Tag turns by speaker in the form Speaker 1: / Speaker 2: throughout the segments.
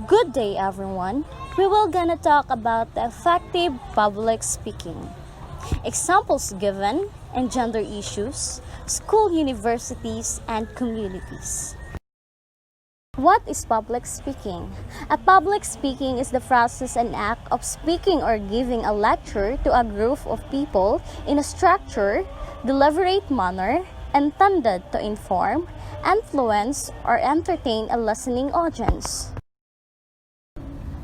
Speaker 1: Good day, everyone. We will gonna talk about the effective public speaking. Examples given in gender issues, school, universities, and communities. What is public speaking? A public speaking is the process and act of speaking or giving a lecture to a group of people in a structured, deliberate manner intended to inform, influence, or entertain a listening audience.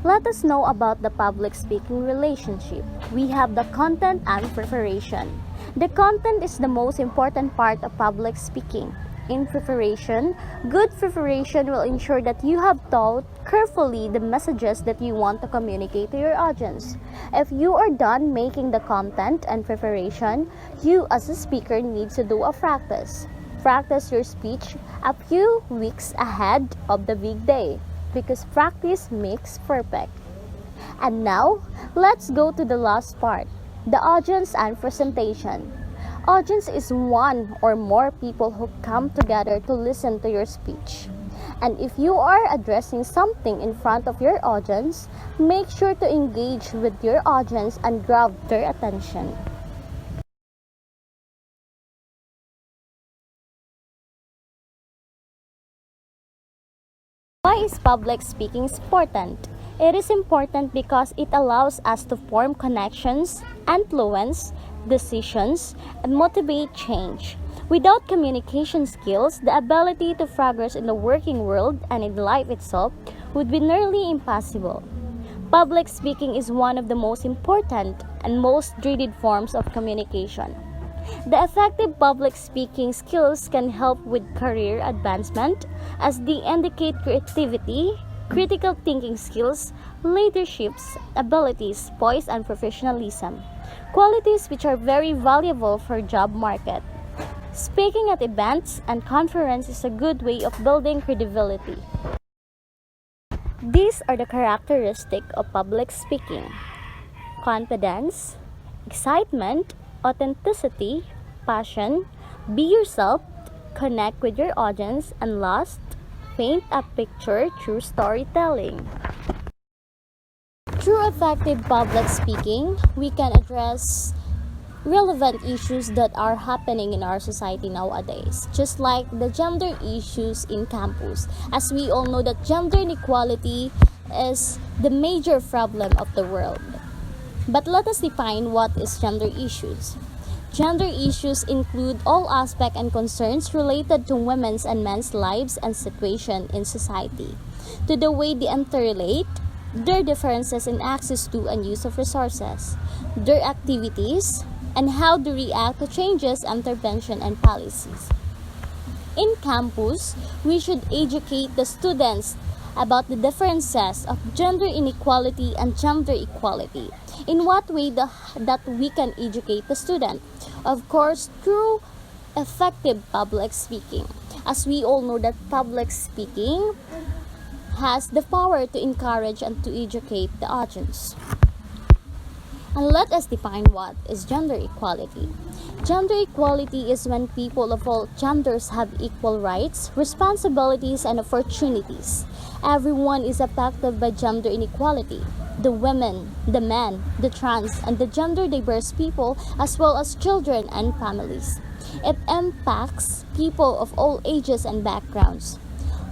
Speaker 1: Let us know about the public speaking relationship. We have the content and preparation. The content is the most important part of public speaking. In preparation, good preparation will ensure that you have thought carefully the messages that you want to communicate to your audience. If you are done making the content and preparation, you as a speaker need to do a practice. Practice your speech a few weeks ahead of the big day, because practice makes perfect. And now, let's go to the last part, the audience and presentation. Audience is one or more people who come together to listen to your speech. And if you are addressing something in front of your audience, make sure to engage with your audience and grab their attention. Why is public speaking important? It is important because it allows us to form connections, influence decisions, and motivate change. Without communication skills, the ability to progress in the working world and in life itself would be nearly impossible. Public speaking is one of the most important and most dreaded forms of communication. The effective public speaking skills can help with career advancement as they indicate creativity, critical thinking skills, leadership abilities, poise, and professionalism, qualities which are very valuable for job market. Speaking at events and conferences is a good way of building credibility. These are the characteristics of public speaking: confidence, excitement, authenticity, passion, be yourself, connect with your audience, and last, paint a picture through storytelling. Through effective public speaking, we can address relevant issues that are happening in our society nowadays, just like the gender issues in campus. As we all know that gender inequality is the major problem of the world. But let us define what is gender issues. Gender issues include all aspects and concerns related to women's and men's lives and situation in society, to the way they interrelate, their differences in access to and use of resources, their activities, and how they react to changes, intervention, and policies. In campus, we should educate the students about the differences of gender inequality and gender equality. In what way that we can educate the student? Of course, through effective public speaking. As we all know that public speaking has the power to encourage and to educate the audience. And let us define what is gender equality. Gender equality is when people of all genders have equal rights, responsibilities, and opportunities. Everyone is affected by gender inequality. The women, the men, the trans, and the gender diverse people, as well as children and families. It impacts people of all ages and backgrounds.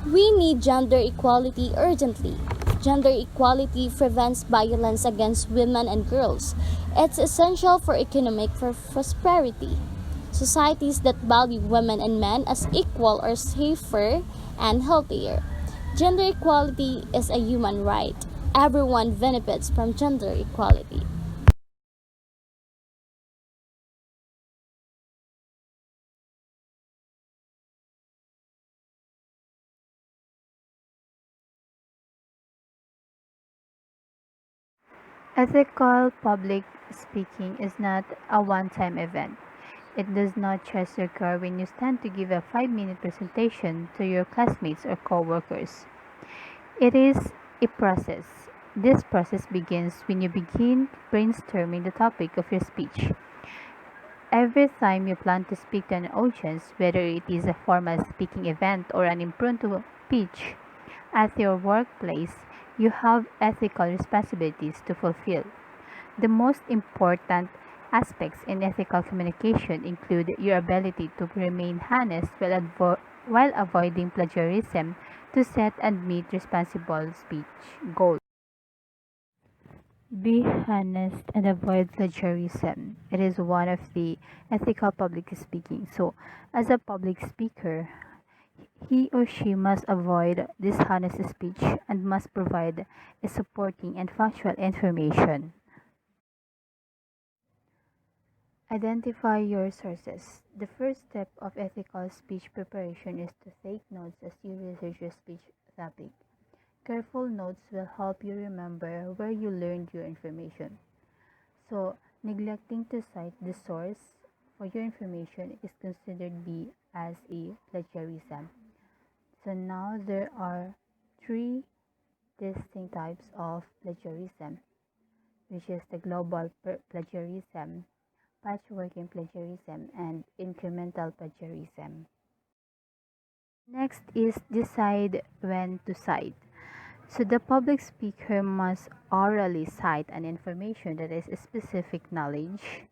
Speaker 1: We need gender equality urgently. Gender equality prevents violence against women and girls. It's essential for economic prosperity. Societies that value women and men as equal are safer and healthier. Gender equality is a human right. Everyone benefits from gender equality.
Speaker 2: Ethical public speaking is not a one-time event. It does not just occur when you stand to give a 5-minute presentation to your classmates or coworkers. It is a process. This process begins when you begin brainstorming the topic of your speech. Every time you plan to speak to an audience, whether it is a formal speaking event or an impromptu pitch at your workplace, you have ethical responsibilities to fulfill. The most important aspects in ethical communication include your ability to remain honest while avoiding plagiarism, to set and meet responsible speech goals. Be honest and avoid plagiarism. It is one of the ethical public speaking. So, as a public speaker, he or she must avoid dishonest speech and must provide a supporting and factual information. Identify your sources. The first step of ethical speech preparation is to take notes as you research your speech topic. Careful notes will help you remember where you learned your information. So, neglecting to cite the source for your information is considered be as a plagiarism. So now there are three distinct types of plagiarism, which is the global plagiarism, patchworking plagiarism, and incremental plagiarism. Next is decide when to cite. So the public speaker must orally cite an information that is specific knowledge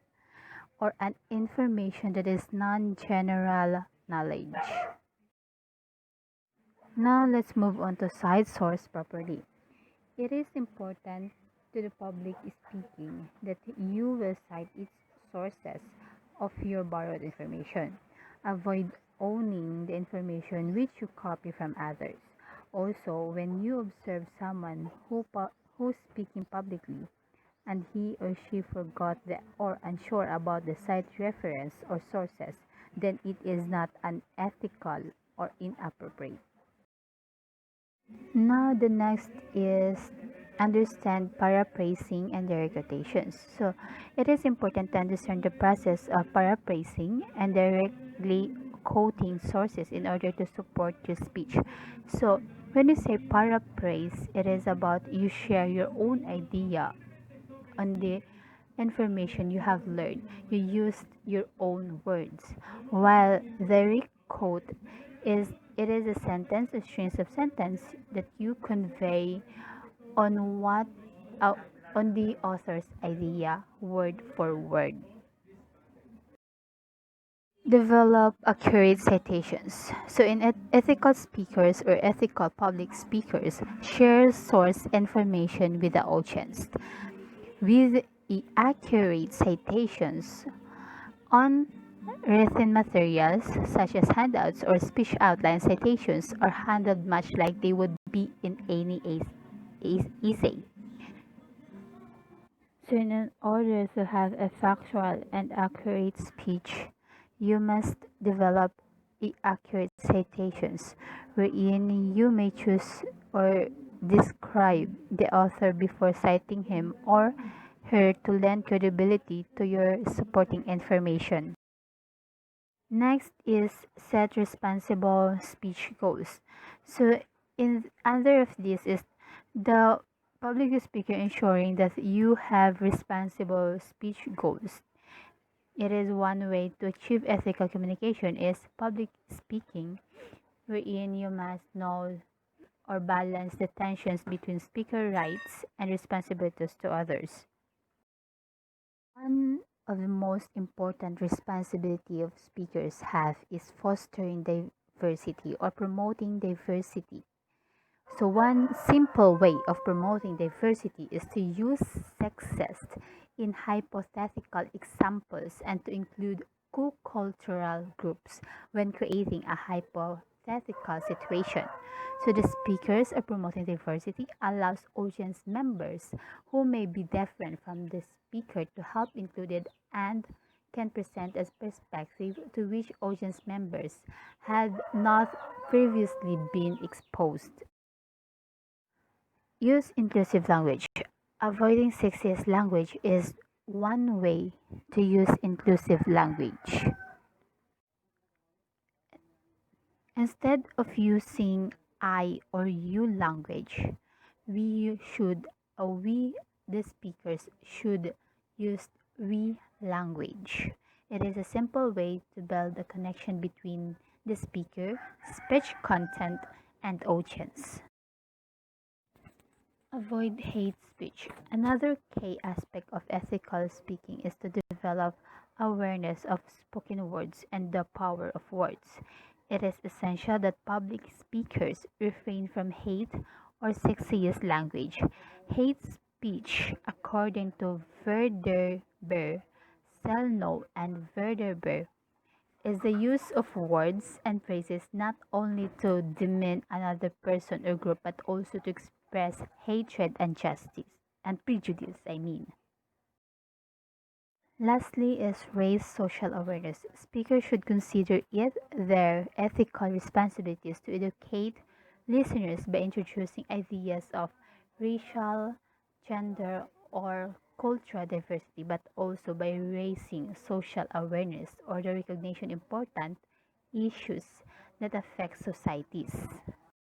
Speaker 2: or an information that is non-general knowledge. Now let's move on to cite source properly. It is important to the public speaking that you will cite its sources of your borrowed information. Avoid owning the information which you copy from others. Also, when you observe someone who's speaking publicly and he or she forgot or unsure about the site reference or sources, then it is not unethical or inappropriate. Now the next is understand paraphrasing and direct quotations. So it is important to understand the process of paraphrasing and directly quoting sources in order to support your speech. So when you say paraphrase, it is about you share your own idea on the information you have learned. You used your own words. While the quote is it is a sentence, a string of sentence that you convey on what uh, on the author's idea word for word. Develop accurate citations. So in ethical speakers or ethical public speakers share source information with the audience with accurate citations on written materials such as handouts or speech outline. Citations are handled much like they would be in any essay. So, in order to have a factual and accurate speech, you must develop accurate citations wherein you may choose or describe the author before citing him or her to lend credibility to your supporting information. Next is set responsible speech goals. So in under of this is the public speaker ensuring that you have responsible speech goals. It is one way to achieve ethical communication is public speaking, wherein you must know or balance the tensions between speaker rights and responsibilities to others. One of the most important responsibility of speakers have is fostering diversity or promoting diversity. So one simple way of promoting diversity is to use sexist in hypothetical examples and to include co-cultural groups when creating a hypothetical situation. So the speakers are promoting diversity allows audience members who may be different from the speaker to help included and can present a perspective to which audience members had not previously been exposed. Use inclusive language. Avoiding sexist language is one way to use inclusive language. Instead of using I or you language, we the speakers should use we language. It is a simple way to build a connection between the speaker, speech content, and audience. Avoid hate speech. Another key aspect of ethical speaking is to develop awareness of spoken words and the power of words. It is essential that public speakers refrain from hate or sexist language. Hate speech, according to Verderber, Selno, and Verderber, is the use of words and phrases not only to demean another person or group but also to express hatred and justice and prejudice, I mean. Lastly is raise social awareness. Speakers should consider it their ethical responsibilities to educate listeners by introducing ideas of racial, gender, or cultural diversity, but also by raising social awareness or the recognition important issues that affect societies.